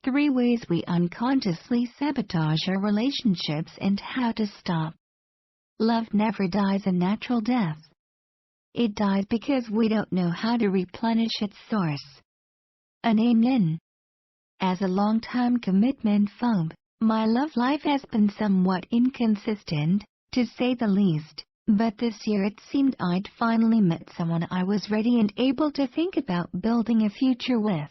3 ways we unconsciously sabotage our relationships and how to stop. Love never dies a natural death. It dies because we don't know how to replenish its source. An amen. As a long-time commitment phobe, my love life has been somewhat inconsistent, to say the least, but this year it seemed I'd finally met someone I was ready and able to think about building a future with.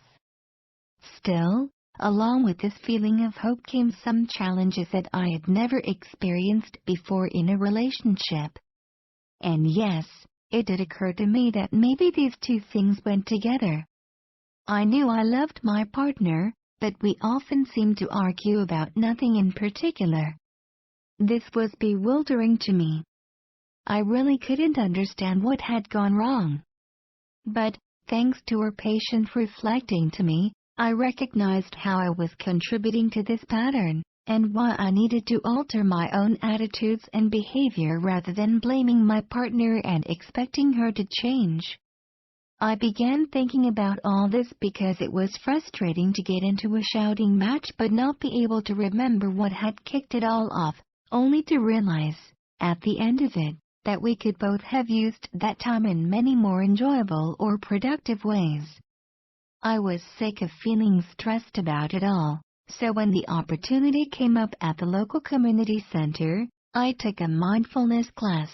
Still, along with this feeling of hope came some challenges that I had never experienced before in a relationship. And yes, it did occur to me that maybe these two things went together. I knew I loved my partner, but we often seemed to argue about nothing in particular. This was bewildering to me. I really couldn't understand what had gone wrong. But, thanks to her patient reflecting to me, I recognized how I was contributing to this pattern, and why I needed to alter my own attitudes and behavior rather than blaming my partner and expecting her to change. I began thinking about all this because it was frustrating to get into a shouting match but not be able to remember what had kicked it all off, only to realize, at the end of it, that we could both have used that time in many more enjoyable or productive ways. I was sick of feeling stressed about it all, so when the opportunity came up at the local community center, I took a mindfulness class.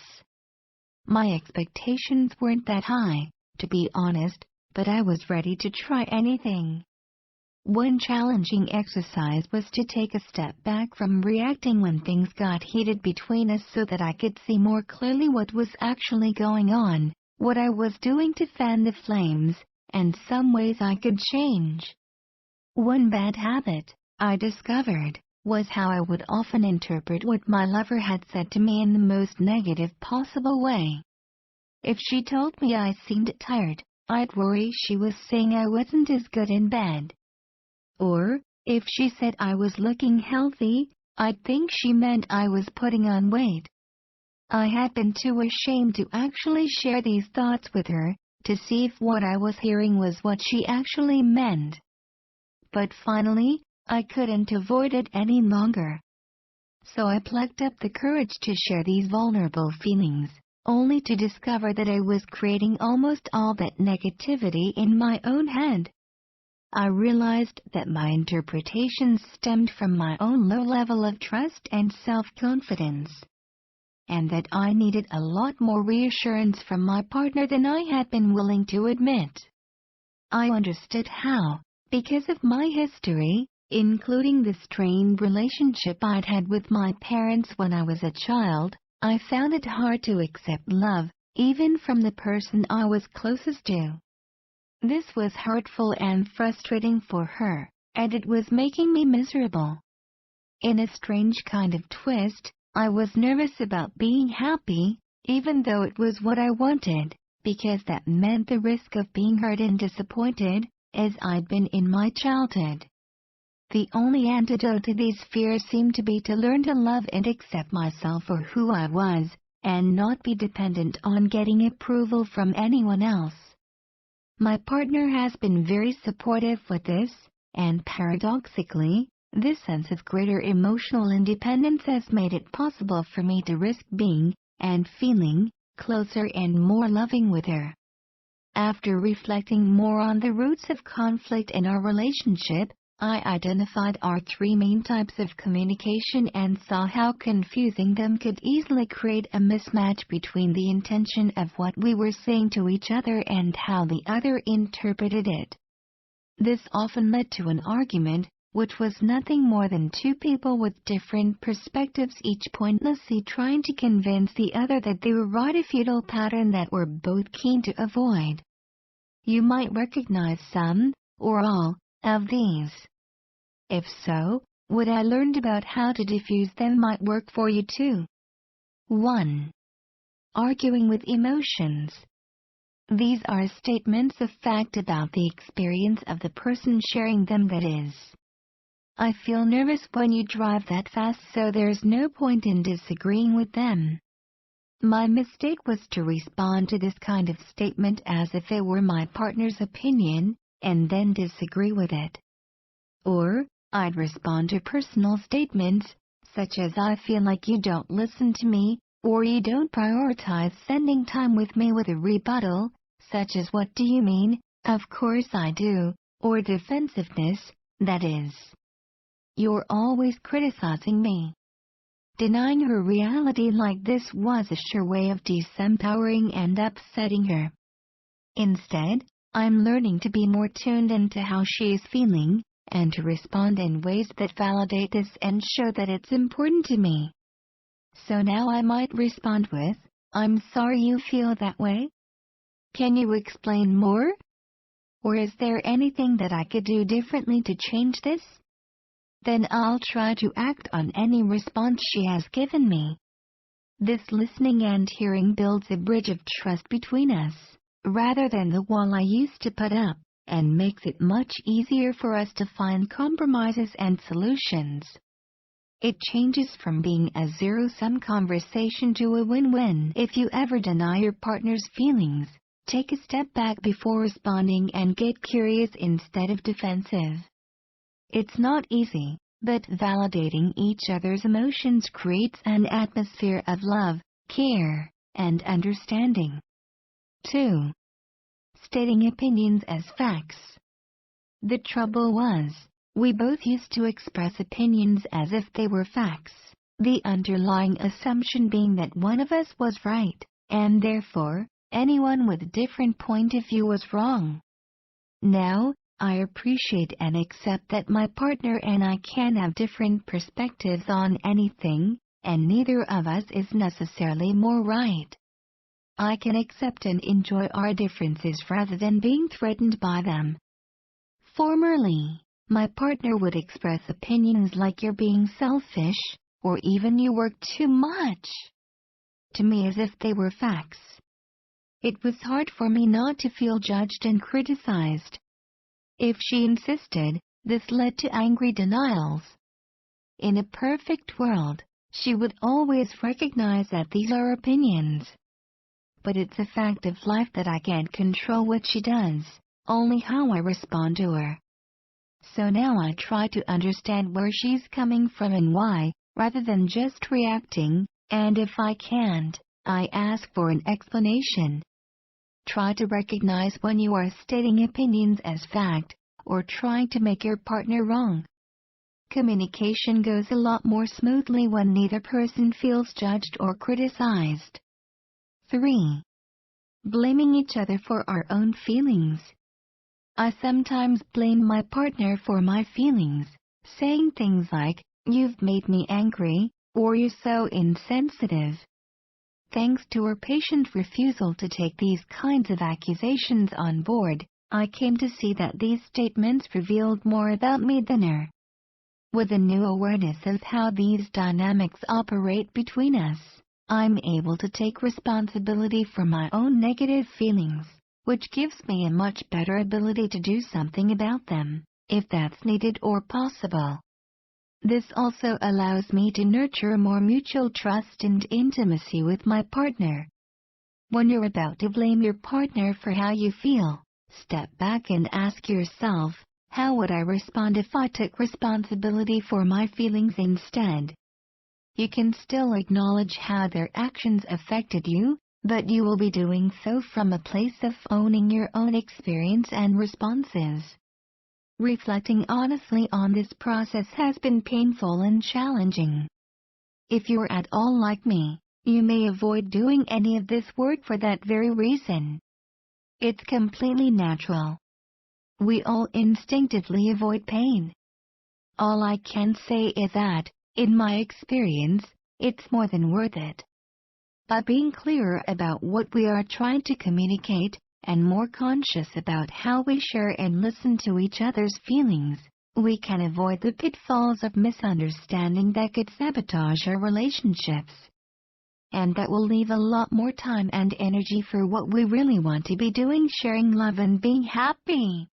My expectations weren't that high, to be honest, but I was ready to try anything. One challenging exercise was to take a step back from reacting when things got heated between us so that I could see more clearly what was actually going on, what I was doing to fan the flames, and some ways I could change. One bad habit, I discovered, was how I would often interpret what my lover had said to me in the most negative possible way. If she told me I seemed tired, I'd worry she was saying I wasn't as good in bed. Or, if she said I was looking healthy, I'd think she meant I was putting on weight. I had been too ashamed to actually share these thoughts with her, to see if what I was hearing was what she actually meant. But finally, I couldn't avoid it any longer. So I plucked up the courage to share these vulnerable feelings, only to discover that I was creating almost all that negativity in my own head. I realized that my interpretations stemmed from my own low level of trust and self-confidence, and that I needed a lot more reassurance from my partner than I had been willing to admit. I understood how, because of my history, including the strained relationship I'd had with my parents when I was a child, I found it hard to accept love, even from the person I was closest to. This was hurtful and frustrating for her, and it was making me miserable. In a strange kind of twist, I was nervous about being happy, even though it was what I wanted, because that meant the risk of being hurt and disappointed, as I'd been in my childhood. The only antidote to these fears seemed to be to learn to love and accept myself for who I was, and not be dependent on getting approval from anyone else. My partner has been very supportive with this, and paradoxically, this sense of greater emotional independence has made it possible for me to risk being, and feeling, closer and more loving with her. After reflecting more on the roots of conflict in our relationship, I identified our 3 main types of communication and saw how confusing them could easily create a mismatch between the intention of what we were saying to each other and how the other interpreted it. This often led to an argument, which was nothing more than 2 people with different perspectives each pointlessly trying to convince the other that they were right, a futile pattern that we're both keen to avoid. You might recognize some, or all, of these. If so, what I learned about how to diffuse them might work for you too. 1. Arguing with emotions. These are statements of fact about the experience of the person sharing them, that is. I feel nervous when you drive that fast, so there's no point in disagreeing with them. My mistake was to respond to this kind of statement as if it were my partner's opinion, and then disagree with it. Or, I'd respond to personal statements, such as "I feel like you don't listen to me," or "You don't prioritize spending time with me," with a rebuttal, such as "What do you mean? Of course I do," or defensiveness, that is, "You're always criticizing me." Denying her reality like this was a sure way of disempowering and upsetting her. Instead, I'm learning to be more tuned into how she is feeling, and to respond in ways that validate this and show that it's important to me. So now I might respond with, "I'm sorry you feel that way. Can you explain more? Or is there anything that I could do differently to change this?" Then I'll try to act on any response she has given me. This listening and hearing builds a bridge of trust between us, rather than the wall I used to put up, and makes it much easier for us to find compromises and solutions. It changes from being a zero-sum conversation to a win-win. If you ever deny your partner's feelings, take a step back before responding and get curious instead of defensive. It's not easy, but validating each other's emotions creates an atmosphere of love, care, and understanding. 2. Stating opinions as facts. The trouble was, we both used to express opinions as if they were facts, the underlying assumption being that one of us was right, and therefore, anyone with a different point of view was wrong. Now, I appreciate and accept that my partner and I can have different perspectives on anything, and neither of us is necessarily more right. I can accept and enjoy our differences rather than being threatened by them. Formerly, my partner would express opinions like "You're being selfish," or even "You work too much," to me as if they were facts. It was hard for me not to feel judged and criticized. If she insisted, this led to angry denials. In a perfect world, she would always recognize that these are opinions. But it's a fact of life that I can't control what she does, only how I respond to her. So now I try to understand where she's coming from and why, rather than just reacting, and if I can't, I ask for an explanation. Try to recognize when you are stating opinions as fact, or trying to make your partner wrong. Communication goes a lot more smoothly when neither person feels judged or criticized. 3. Blaming each other for our own feelings. I sometimes blame my partner for my feelings, saying things like, "You've made me angry," or "You're so insensitive." Thanks to her patient refusal to take these kinds of accusations on board, I came to see that these statements revealed more about me than her. With a new awareness of how these dynamics operate between us, I'm able to take responsibility for my own negative feelings, which gives me a much better ability to do something about them, if that's needed or possible. This also allows me to nurture more mutual trust and intimacy with my partner. When you're about to blame your partner for how you feel, step back and ask yourself, how would I respond if I took responsibility for my feelings instead? You can still acknowledge how their actions affected you, but you will be doing so from a place of owning your own experience and responses. Reflecting honestly on this process has been painful and challenging. If you're at all like me, you may avoid doing any of this work for that very reason. It's completely natural. We all instinctively avoid pain. All I can say is that, in my experience, it's more than worth it. By being clearer about what we are trying to communicate, and more conscious about how we share and listen to each other's feelings, we can avoid the pitfalls of misunderstanding that could sabotage our relationships. And that will leave a lot more time and energy for what we really want to be doing: sharing love and being happy.